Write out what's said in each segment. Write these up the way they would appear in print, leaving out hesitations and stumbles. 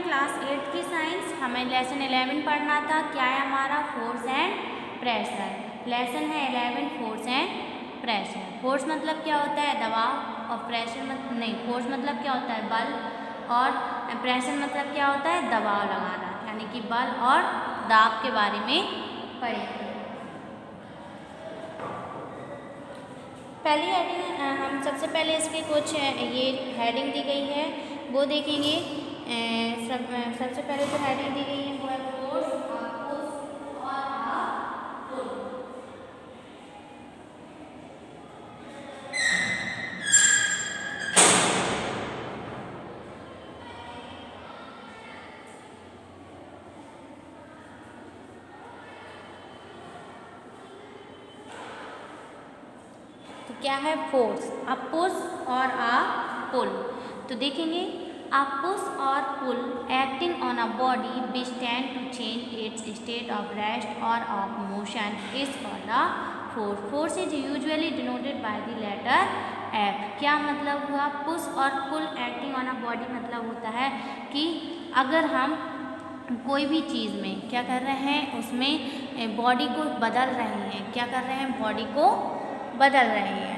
Class 8 की science. हमें lesson 11 पढ़ना था। क्या है हमारा? Force and pressure. लेसन है 11 फोर्स एंड प्रेशर। फोर्स मतलब क्या होता है? दबाव। और प्रेशर मतलब नहीं, फोर्स मतलब क्या होता है? बल। और प्रेशर मतलब क्या होता है? दबाव लगाना, यानी कि बल और दाब के बारे में पढ़ेंगे। पहली हेडिंग हम सबसे पहले इसके कुछ ये हेडिंग दी गई है वो देखेंगे। सबसे पहले जो हेडिंग दी गई है वो है फोर्स और पुश और पुल। तो क्या है? फोर्स, अ पुश और अ पुल। तो देखेंगे, अ पुश और pull acting on a body which tend to change its state of rest और of motion is called a force. Force is usually denoted by the letter F. क्या मतलब हुआ? Push और pull acting on a body मतलब होता है कि अगर हम कोई भी चीज़ में क्या कर रहे हैं, उसमें बॉडी को बदल रहे हैं। क्या कर रहे हैं? बॉडी को बदल रहे हैं।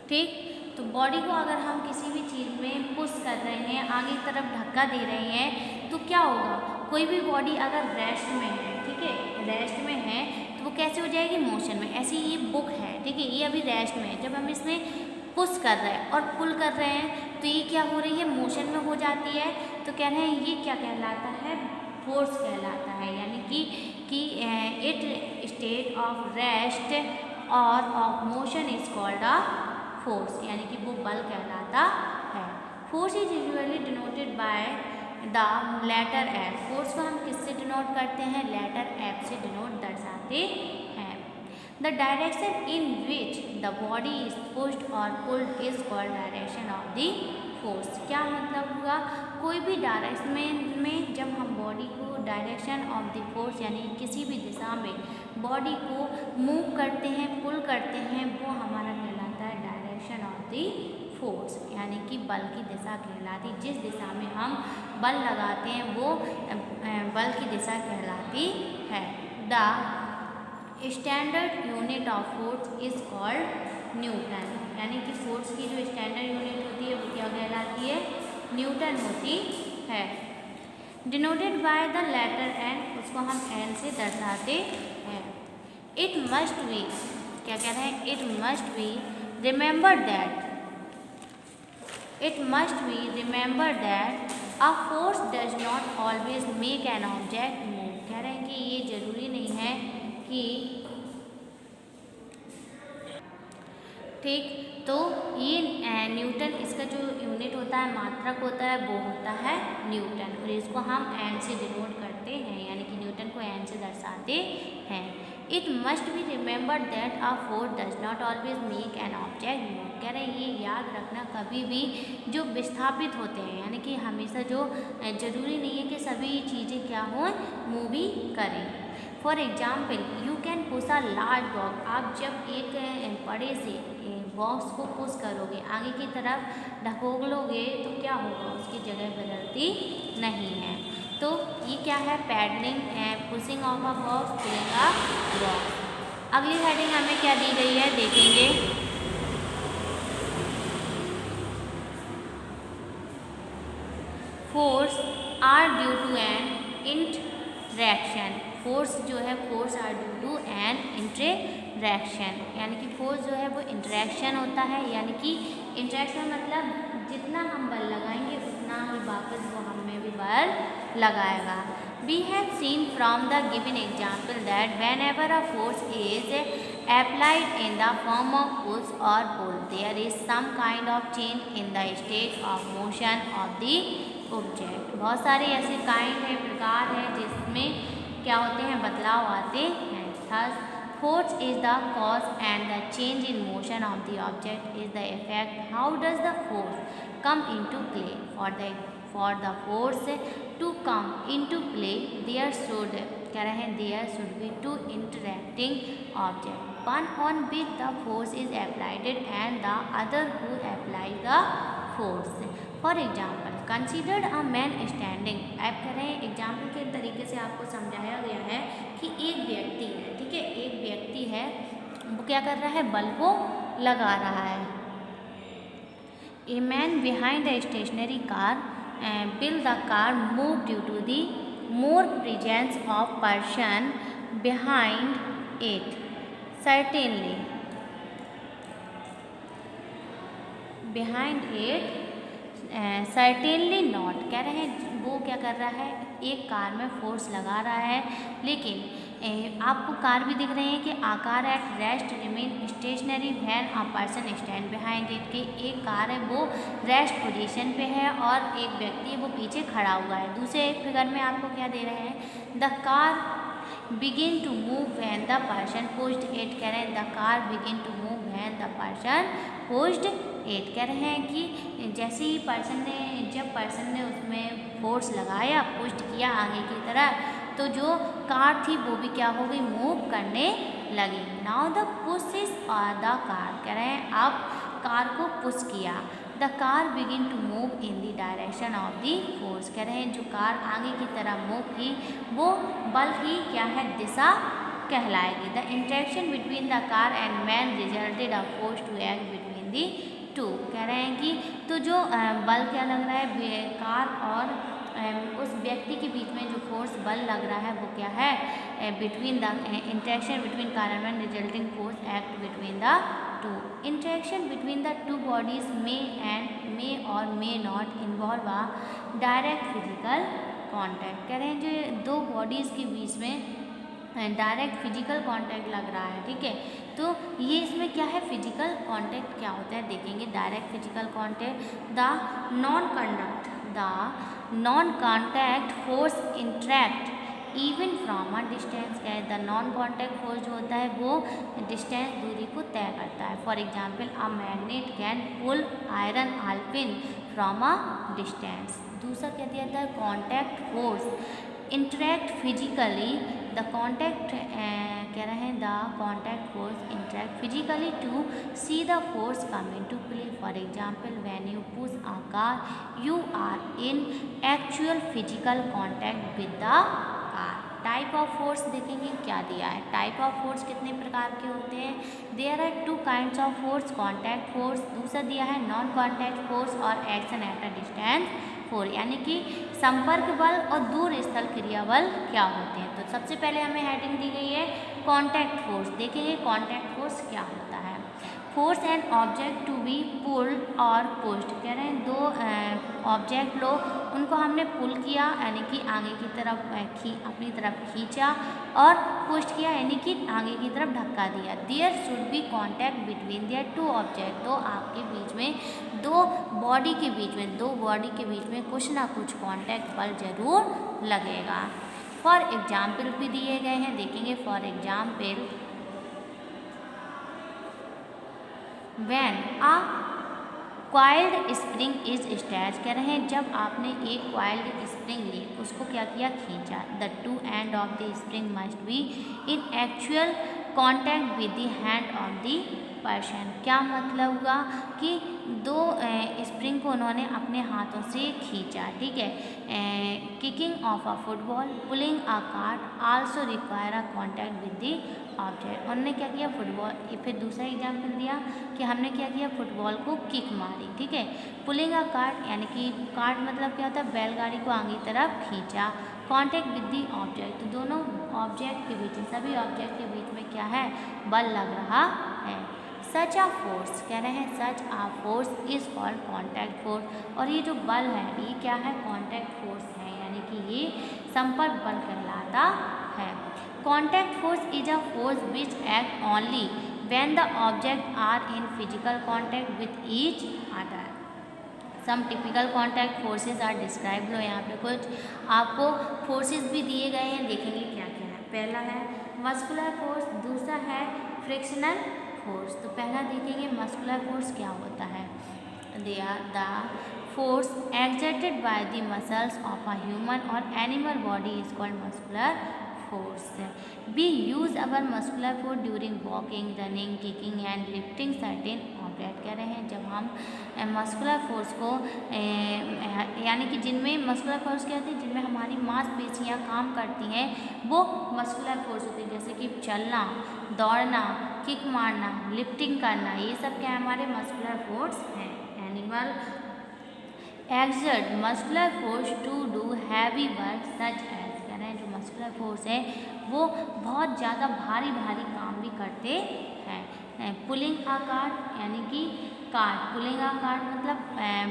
ठीक, तो बॉडी को अगर हम किसी भी चीज़ में पुश कर रहे हैं, आगे की तरफ धक्का दे रहे हैं, तो क्या होगा? कोई भी बॉडी अगर रेस्ट में है, ठीक है, रेस्ट में है तो वो कैसे हो जाएगी? मोशन में। ऐसे ये बुक है, ठीक है, ये अभी रेस्ट में है। जब हम इसमें पुश कर रहे हैं और पुल कर रहे हैं तो ये क्या हो रही है? मोशन में हो जाती है। तो कह रहे हैं ये क्या कहलाता है? फोर्स कहलाता है, यानी कि इट स्टेट ऑफ रेस्ट और of motion is called a force, यानी कि वो बल कहलाता है। Force is usually denoted by the letter F. Force को हम किससे डिनोट करते हैं? लेटर एफ से डिनोट दर्शाते हैं। The direction in which the body is pushed और pulled is called direction of the force. क्या मतलब हुआ? कोई भी डायरेक्शन में जब हम बॉडी को डायरेक्शन ऑफ द फोर्स यानी किसी भी दिशा में बॉडी को मूव करते हैं, पुल करते हैं, वो हमारा कहलाता है डायरेक्शन ऑफ द फोर्स, यानी कि बल की दिशा कहलाती। जिस दिशा में हम बल लगाते हैं वो बल की दिशा कहलाती है। The standard unit of force is called Newton, यानी कि फोर्स की जो स्टैंडर्ड यूनिट होती है वो क्या कहलाती है? न्यूटन होती है। Denoted by the letter N, उसको हम एन से दर्शाते हैं। इट मस्ट बी, क्या कह रहे हैं? It must be remember that, it must be remember that a force does not always make an object move. कह रहे हैं कि ये जरूरी नहीं है कि, ठीक, तो ये न्यूटन, इसका जो यूनिट होता है, मात्रक होता है, वो होता है न्यूटन, और इसको हम एन से डिनोट करते हैं, यानी कि न्यूटन को एन से दर्शाते हैं। It must be remember that a force does not always make an object move. कह रहे हैं ये याद रखना, कभी भी जो विस्थापित होते हैं, यानी कि हमेशा जो जरूरी नहीं है कि सभी चीज़ें क्या हों, मूव ही करें। For example you can push a large box. आप जब एक बड़े से बॉक्स को पुश करोगे, आगे की तरफ ढकोलोगे, तो क्या होगा? उसकी जगह बदलती नहीं है। तो ये क्या है? Pedalling and pushing of a box, pulling a box. अगली हेडिंग हमें क्या दी गई है देखेंगे। Force are due to an interaction. Force जो है, force are due to an interaction, यानी कि फोर्स जो है वो इंटरैक्शन होता है, यानी कि इंटरैक्शन मतलब जितना हम बल लगाएंगे उतना ही वापस वो हमें भी बल लगाएगा। We have seen from the given example that whenever a force is applied in the form of push or pull, there is some kind of change in the state of motion of the object। बहुत सारे ऐसे kind है, प्रकार है, जिसमें क्या होते हैं? बदलाव आते हैं। Thus force is the cause and the change in motion of the object is the effect. How does the force come into play? For the force to come into play there should, कह रहे हैं, there should be two interacting object, one on which the force is applied and the other who apply the force. For example considered a man standing. आप कह रहे हैं example के तरीके से आपको समझाया गया है कि एक व्यक्ति है, ठीक है, एक व्यक्ति है, वो क्या कर रहा है, बल्ब को लगा रहा है। A man behind the stationary car will the car move due to the more presence of person behind it? Certainly. Behind it? Certainly not. कह रहे हैं वो क्या कर रहा है, एक कार में फोर्स लगा रहा है, लेकिन आपको कार भी दिख रहे हैं कि आकार at rest remain stationery when a person stand behind it, कि एक कार है वो रेस्ट पोजीशन पे है और एक व्यक्ति है वो पीछे खड़ा हुआ है। दूसरे फिगर में आपको क्या दे रहे हैं, the car begin to move when the person pushed it. कह रहे हैं the car begin to move when the person pushed it. कह रहे हैं कि जैसे ही जब पर्सन ने उसमें फोर्स लगाया, पुश्ड किया आगे की तरफ, तो जो कार थी वो भी क्या हो गई, मूव करने लगी। Now the pushes the car. कह रहे हैं अब कार को पुश किया, the car begin to move in the direction of the force. कह रहे हैं जो कार आगे की तरफ मूव की वो बल की क्या है, दिशा कहलाएगी। The interaction between the car and man resulted a force to act between the two. कह रहे हैं कि तो जो बल क्या लग रहा है, कार और उस व्यक्ति के बीच में जो फोर्स बल लग रहा है वो क्या है, between the interaction between car and man resulting force act between the two. Interaction between the two bodies may और may not involve a direct physical contact. कह रहे हैं जो दो बॉडीज़ के बीच में डायरेक्ट फिजिकल कांटेक्ट लग रहा है, ठीक है, तो ये इसमें क्या है, फिजिकल कांटेक्ट क्या होता है देखेंगे। Direct physical contact, the non contact force interact even from a distance. क्या है, द नॉन कांटेक्ट फोर्स जो होता है वो डिस्टेंस दूरी को तय करता है। For example a magnet can pull iron आल्पिन फ्रॉम अ डिस्टेंस। दूसरा क्या दिया था, contact force interact physically, the contact कह रहे हैं the contact force interact physically to see the force come in to play. For example when you push a car you are in actual physical contact with the car. Type of force देखेंगे क्या दिया है, type of force कितने प्रकार के होते हैं, there are two kinds of force, contact force, दूसरा दिया है नॉन कॉन्टैक्ट फोर्स और action at a distance force, यानी कि संपर्क बल और दूर स्थल क्रिया बल क्या होते हैं। तो सबसे पहले हमें हेडिंग दी गई है कॉन्टैक्ट फोर्स। देखेंगे कॉन्टैक्ट फोर्स क्या होता है। Force and object to be pulled और पुश्ड। कह रहे हैं दो ऑब्जेक्ट लो, उनको हमने पुल किया यानी कि आगे की तरफ अपनी तरफ खींचा, और पुश्ड किया यानी कि आगे की तरफ धक्का दिया। There should be contact between their two object. तो आपके बीच में दो बॉडी के बीच में कुछ ना कुछ कॉन्टैक्ट बल जरूर लगेगा। फॉर एग्जाम्पल भी दिए गए हैं, देखेंगे for example when a coiled spring is stretch. कह रहे हैं जब आपने एक कॉइल्ड स्प्रिंग ली, उसको क्या किया, खींचा, the two end of the spring must be in actual contact with the hand of the person. क्या मतलब हुआ कि दो स्प्रिंग को उन्होंने अपने हाथों से खींचा, ठीक है। Kicking of a football, pulling a cart also require a contact with the object. उन्होंने क्या किया, फुटबॉल, फिर दूसरा एग्जाम्पल दिया कि हमने क्या किया, फुटबॉल को किक मारी, ठीक है। पुलिंग अ कार्ट यानी कि कार्ट मतलब क्या होता है, बैलगाड़ी को आगे तरफ खींचा। कॉन्टैक्ट विद दी ऑब्जेक्ट, तो दोनों ऑब्जेक्ट के बीच, सभी ऑब्जेक्ट के बीच में क्या है, बल लग रहा है। सच आ फोर्स, कह रहे हैं such a force is called contact force. और ये जो बल है ये क्या है, कॉन्टैक्ट फोर्स है, यानी कि ये संपर्क बल कहलाता है। Contact force is a force which act only when the object are in physical contact with each other. Some typical contact forces are describe. लो यहाँ पे कुछ आपको फोर्सेज भी दिए गए हैं, देखेंगे क्या क्या है। पहला है मस्कुलर फोर्स, दूसरा है फ्रिक्शनल फोर्स। तो पहला देखेंगे मस्कुलर फोर्स क्या होता है। They are the force exerted by the muscles of a human or animal body is called muscular force. We use our muscular force during walking, running, kicking and lifting certain object. कह रहे हैं जब हम muscular force को यानी कि जिनमें muscular force क्या होती है, जिनमें हमारी मांसपेशियाँ काम करती हैं वो मस्कुलर फोर्स होती है, जैसे कि चलना, दौड़ना, किक मारना, लिफ्टिंग करना, ये सब क्या हमारे मस्कुलर फोर्स हैं. Animal exert muscular force to do heavy work such as. कह रहे हैं जो मस्कुलर फोर्स है वो बहुत ज़्यादा भारी भारी काम भी करते हैं. पुलिंग अ कार्ट यानी कि कार्ट, पुलिंग अ कार्ट मतलब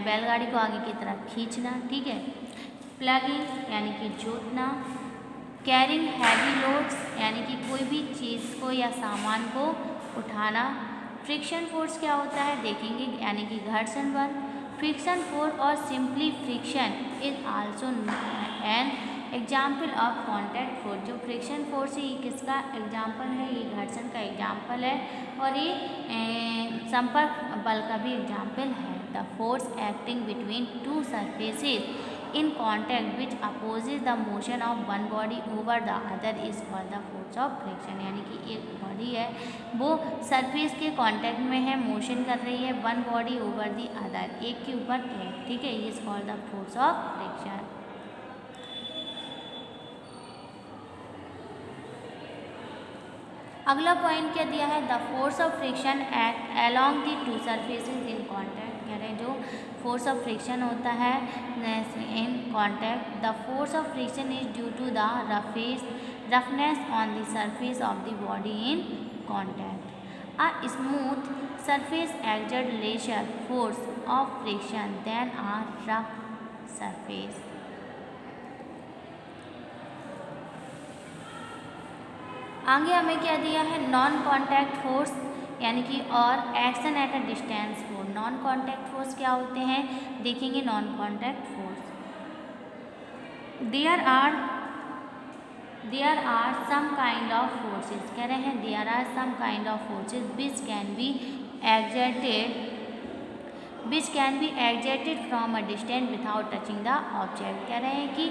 बैलगाड़ी को आगे की तरफ खींचना. ठीक है. प्लगिंग यानी कि जोतना. कैरिंग हैवी लोड्स यानी कि कोई भी चीज़ को या सामान को उठाना. फ्रिक्शन फोर्स क्या होता है देखेंगे, यानी कि घर्षण बल. फ्रिक्शन फोर्स और simply friction is also an example of contact force. जो फ्रिक्शन फोर्स है ये किसका एग्जाम्पल है, ये घर्षण का एग्जाम्पल है और ये संपर्क बल का भी एग्जाम्पल है. The force acting between two surfaces in contact which opposes the motion of one body over the other is called the force of friction. यानी कि एक बॉडी है वो सरफेस के कांटेक्ट में है, मोशन कर रही है one body over the other, एक के ऊपर एक. ठीक है. ये is called the force of friction. अगला पॉइंट क्या दिया है, the force of friction act along the two surfaces in contact. कह रहे हैं जो फोर्स ऑफ फ्रिक्शन होता है in contact, the force of friction is due to the roughness on the surface of the body in contact. A smooth surface exert laser force of friction than a rough surface. आगे हमें क्या दिया है, non contact force यानी कि और action at a distance force. Non contact force क्या होते हैं देखेंगे. Non contact force there are some kind of forces. कह रहे हैं there are some kind of forces which can be exerted from a distance without touching the object. कह रहे हैं कि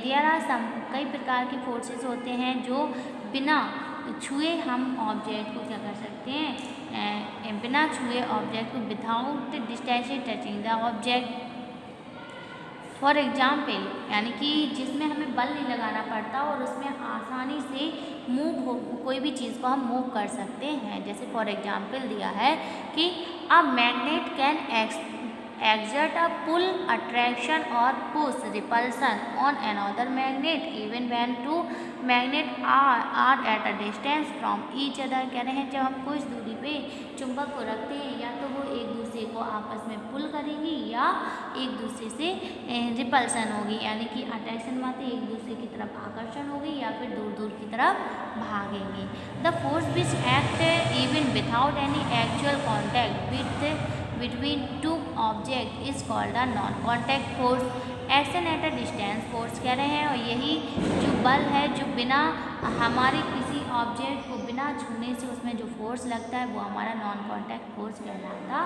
देयर आर सम कई प्रकार के फोर्सेस होते हैं जो बिना छुए हम ऑब्जेक्ट को क्या कर सकते हैं, बिना छुए ऑब्जेक्ट को without distance touching the object. For example यानी कि जिसमें हमें बल नहीं लगाना पड़ता और उसमें आसानी से कोई भी चीज़ को हम मूव कर सकते हैं. जैसे फॉर एग्जाम्पल दिया है कि अ magnet can exert a pull, attraction or push, repulsion on another magnet even when two magnets are at a distance from each other. कह रहे हैं जब हम कुछ दूरी पे चुंबक को रखते हैं या तो वो एक दूसरे को आपस में पुल करेंगी या एक दूसरे से रिपल्सन होगी, यानी कि अट्रैक्शन माते एक दूसरे की तरफ आकर्षण होगी या फिर दूर दूर की तरफ भागेंगे. The force which act even without any actual contact between two objects is called a non-contact force. Action at a distance force कह रहे हैं और यही जो बल है जो बिना हमारे किसी ऑब्जेक्ट को बिना छूने से उसमें जो फोर्स लगता है वो हमारा नॉन कॉन्टैक्ट फोर्स कहलाता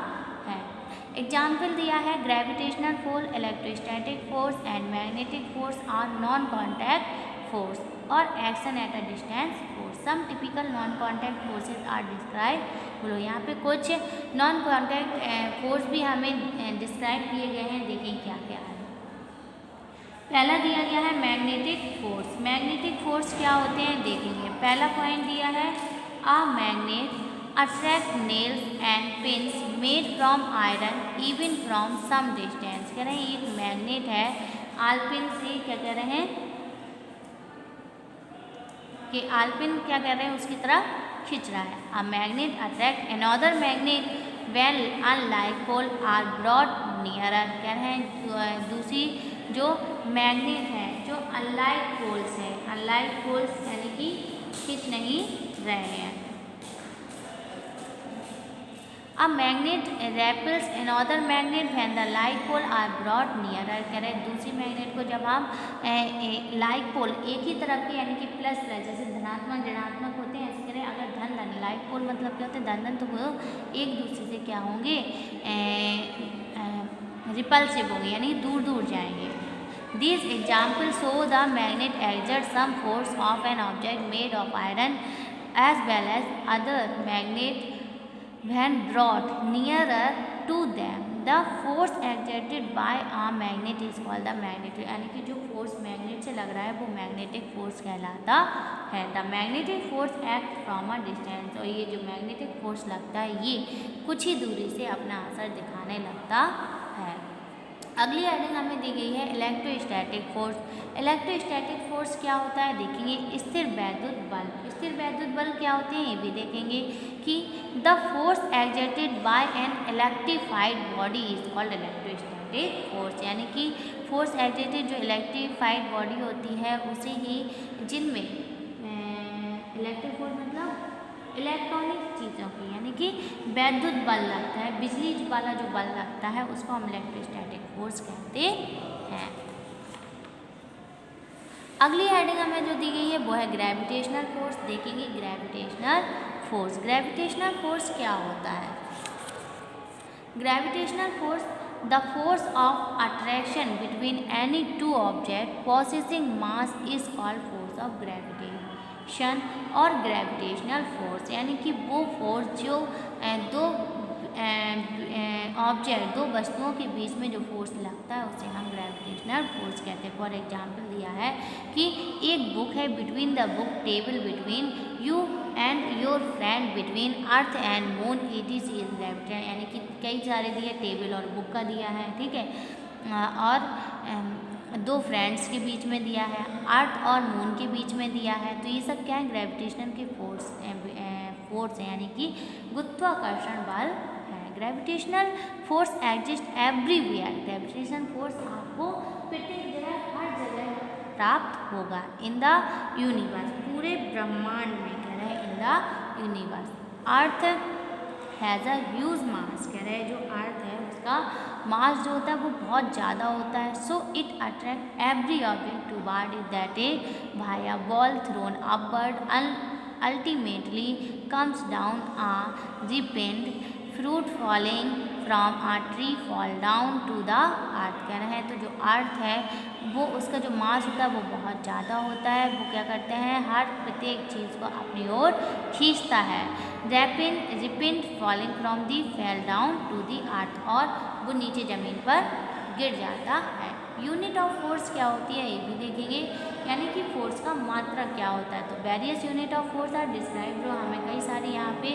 है. एग्जाम्पल दिया है gravitational force, electrostatic force and magnetic force are non contact force और action at a distance force. Some typical non contact forces are describe. बोलो यहाँ पे कुछ नॉन कॉन्टैक्ट फोर्स भी हमें डिस्क्राइब किए गए हैं, देखें क्या क्या है. पहला दिया गया है मैग्नेटिक फोर्स. मैग्नेटिक फोर्स क्या होते हैं देखेंगे. पहला पॉइंट दिया है a magnet attract nails and pins made from iron even from some distance. कह रहे हैं एक मैग्नेट है आलपिन से क्या कह रहे हैं कि आलपिन क्या कह रहे हैं उसकी तरफ खींच रहा है. A magnet attract another magnet when unlike pole are brought nearer. कह रहे हैं दूसरी जो मैग्नेट है जो अनलाइक पोल्स है, अनलाइक पोल्स यानी कि खींच नहीं रहे हैं. A magnet repels another magnet when the like pole are brought nearer. कह रहे हैं दूसरी मैग्नेट को जब हम लाइक पोल एक ही तरफ के यानी कि प्लस प्लस जैसे धनात्मक ऋणात्मक होते हैं, ऐसे कह रहे हैं अगर धन धन लाइक पोल मतलब क्या होते हैं धन धन, तो वो एक दूसरे से क्या होंगे रिपल्सिव होंगे यानी दूर दूर जाएंगे. These examples show the magnet exerts some force of an object made of iron as well as other magnet when brought nearer to them. The force exerted by a magnet is called the magnetic, यानी कि जो force magnet से लग रहा है वो magnetic force कहलाता है. The magnetic force act from a distance, और ये जो मैग्नेटिक फोर्स लगता है ये कुछ ही दूरी से अपना असर दिखाने लगता है. अगली हेडिंग हमें दी गई है इलेक्ट्रोस्टैटिक फोर्स. इलेक्ट्रोस्टैटिक फोर्स क्या होता है देखेंगे. स्थिर वैद्युत बल. स्थिर वैद्युत बल क्या होते हैं ये भी देखेंगे कि the force exerted by an electrified body is called electrostatic force, यानी कि फोर्स एक्सर्टेड जो इलेक्ट्रिफाइड बॉडी होती है उसे ही जिनमें इलेक्ट्रिक फोर्स मतलब इलेक्ट्रॉनिक चीज़ों की, यानी कि वैद्युत बल लगता है, बिजली वाला जो बल लगता है उसको हम इलेक्ट्रोस्टैटिक फोर्स कहते हैं. अगली हेडिंग हमें जो दी गई है वो है ग्रेविटेशनल फोर्स. देखेंगे ग्रेविटेशनल फोर्स. ग्रेविटेशनल फोर्स क्या होता है. Gravitational force the force of attraction between any two object possessing mass is called force of gravitation और ग्रेविटेशनल फोर्स, यानी कि वो फोर्स जो दो ऑब्जेक्ट, दो वस्तुओं के बीच में जो फोर्स लगता है उसे हम ग्रेविटेशनल फोर्स कहते हैं. फॉर एग्जांपल दिया है कि एक बुक है, between the book table between you and your friend between earth and moon it is gravitation, यानी कि कई सारे दिए, टेबल और बुक का दिया है, ठीक है, और दो फ्रेंड्स के बीच में दिया है, अर्थ और मून के बीच में दिया है. तो ये सब क्या है ग्रेविटेशन के फोर्स है, यानी कि गुरुत्वाकर्षण बल है. Gravitational force exist everywhere. Gravitation force आपको प्रत्येक जगह, हर जगह प्राप्त होगा. इन द यूनिवर्स, पूरे ब्रह्मांड में कह रहे हैं in the universe. Earth has a huge mass, कह रहे हैं जो अर्थ है उसका मास जो होता है वो बहुत ज़्यादा होता है. So it attract every object toward is that a by a ball thrown upward ultimately comes down a ripened fruit falling from a tree fall down to the earth. कह रहे हैं तो जो अर्थ है वो उसका जो मास होता है वो बहुत ज़्यादा होता है. वो क्या करते हैं हर प्रत्येक चीज़ को अपनी ओर खींचता है. Ripened falling from the fell down to the earth, और वो नीचे ज़मीन पर गिर जाता है. यूनिट ऑफ फोर्स क्या होती है ये भी देखेंगे, यानी कि फोर्स का मात्रक क्या होता है. तो various unit of force are describe, जो हमें कई सारी यहाँ पे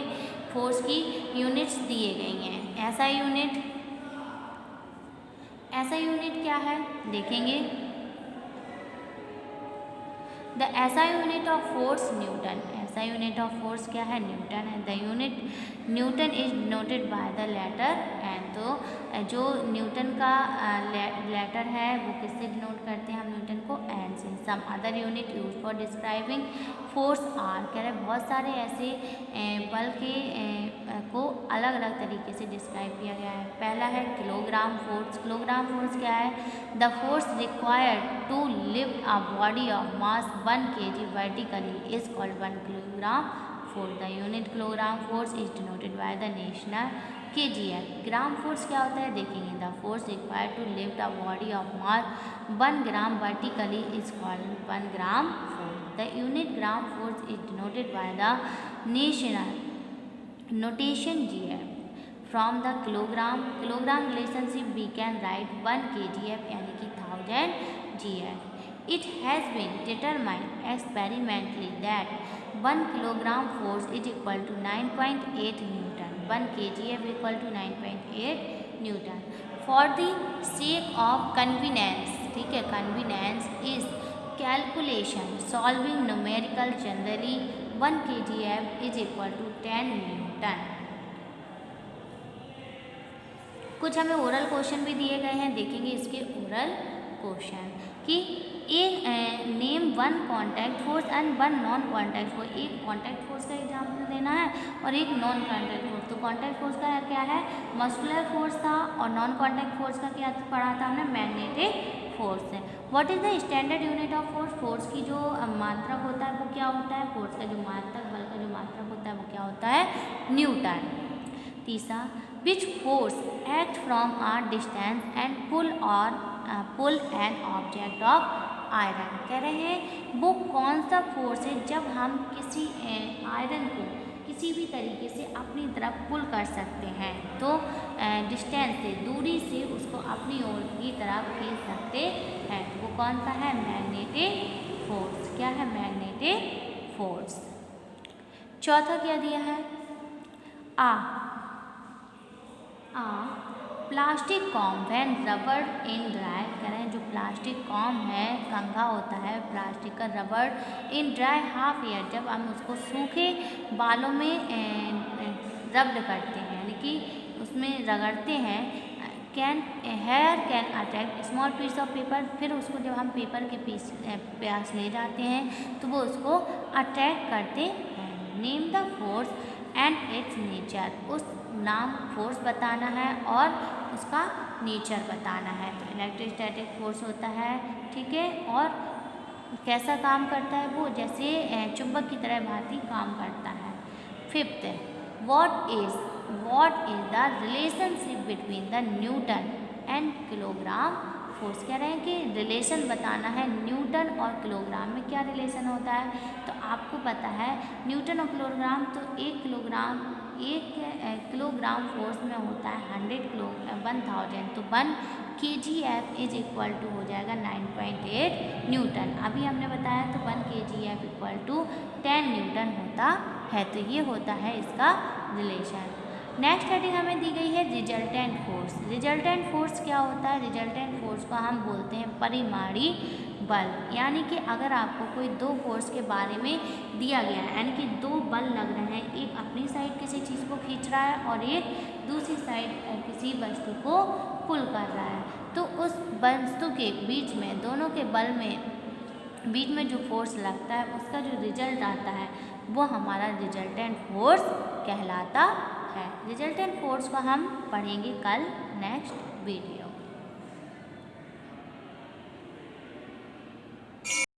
फोर्स की यूनिट्स दिए गई हैं. ऐसा यूनिट क्या है देखेंगे. The SI unit of force newton. SI unit of force क्या है न्यूटन है. The unit newton is denoted by the letter N. तो जो न्यूटन का लेटर है वो किससे डिनोट करते हैं हम न्यूटन को एन से. Some other unit use for describing force are, कह रहे बहुत सारे ऐसे बल के को अलग अलग तरीके से डिस्क्राइब किया गया है. पहला है किलोग्राम फोर्स. किलोग्राम फोर्स क्या है. The force required to lift a body of mass 1 kg vertically is called 1 kilogram force. The unit kilogram force is denoted by the national kgf. Gram force क्या होता है देखेंगे. The force required to lift a body of mass 1 gram vertically is called 1 gram force. The unit gram force is denoted by the national notation gf. From the kilogram relationship we can write 1 kgf यानी कि 1000 gf. It has been determined experimentally that 1 kilogram force is equal to 9.8 Newton. 1 kgf equal to 9.8 Newton. For the sake of convenience, ठीक है, convenience is calculation solving numerical generally 1 kgf is equal to 10 Newton. कुछ हमें oral question भी दिए गए हैं, देखेंगे इसके ओरल क्वेश्चन कि एक name 1 contact force and 1 non contact force. एक कॉन्टैक्ट फोर्स का एग्जाम्पल देना है और एक नॉन कॉन्टैक्ट फोर्स. तो कॉन्टैक्ट फोर्स का क्या है मस्कुलर फोर्स था, और नॉन कॉन्टैक्ट फोर्स का क्या पढ़ा था हमने मैग्नेटिक फोर्स है. What is the standard unit of force. Force की जो मात्रक होता है वो क्या होता है. फोर्स का जो मात्रक, बल का जो मात्रक होता है वो क्या होता है न्यूटन. तीसरा, which force act from a distance and pull an object of iron. कह रहे हैं वो कौन सा फोर्स है जब हम किसी आयरन को किसी भी तरीके से अपनी तरफ पुल कर सकते हैं, तो डिस्टेंस से, दूरी से उसको अपनी ओर की तरफ खींच सकते हैं। तो वो कौन सा है? Magnetic force. क्या है? Magnetic force. चौथा क्या दिया है? A plastic comb when rubber in dry. कह रहे हैं जो प्लास्टिक कॉम है, कंघा होता है प्लास्टिक का, rubber in dry half year, जब हम उसको सूखे बालों में रब्ड करते हैं, यानी कि उसमें रगड़ते हैं, hair can attract small piece of paper. फिर उसको जब हम पेपर के पास ले जाते हैं तो वो उसको अट्रैक्ट करते हैं। Name the force and it's nature. उस नाम फोर्स बताना है और उसका नेचर बताना है। तो इलेक्ट्रोस्टैटिक फोर्स होता है, ठीक है, और कैसा काम करता है वो? जैसे चुंबक की तरह भांति काम करता है। Fifth, what is the relationship between the Newton and kilogram force. कह रहे हैं कि रिलेशन बताना है न्यूटन और किलोग्राम में क्या रिलेशन होता है। तो आपको पता है न्यूटन और किलोग्राम, तो एक किलोग्राम फोर्स में होता है 1000, तो 1 kgf इज इक्वल टू हो जाएगा 9.8 न्यूटन। अभी हमने बताया तो 1 kgf इक्वल टू 10 न्यूटन होता है। तो ये होता है इसका रिलेशन। नेक्स्ट हेडिंग हमें दी गई है रिजल्टेंट फोर्स। रिजल्टेंट फोर्स क्या होता है? रिजल्टेंट फोर्स को हम बोलते हैं परिमाणी बल। यानी कि अगर आपको कोई दो फोर्स के बारे में दिया गया है, यानी कि दो बल लग रहे हैं, एक अपनी साइड किसी चीज़ को खींच रहा है और एक दूसरी साइड किसी वस्तु को पुल कर रहा है, तो उस वस्तु के बीच में, दोनों के बल में बीच में जो फोर्स लगता है उसका जो रिजल्ट आता है वो हमारा रिजल्टेंट फोर्स कहलाता है। रिजल्टेंट फोर्स को हम पढ़ेंगे कल नेक्स्ट वीडियो।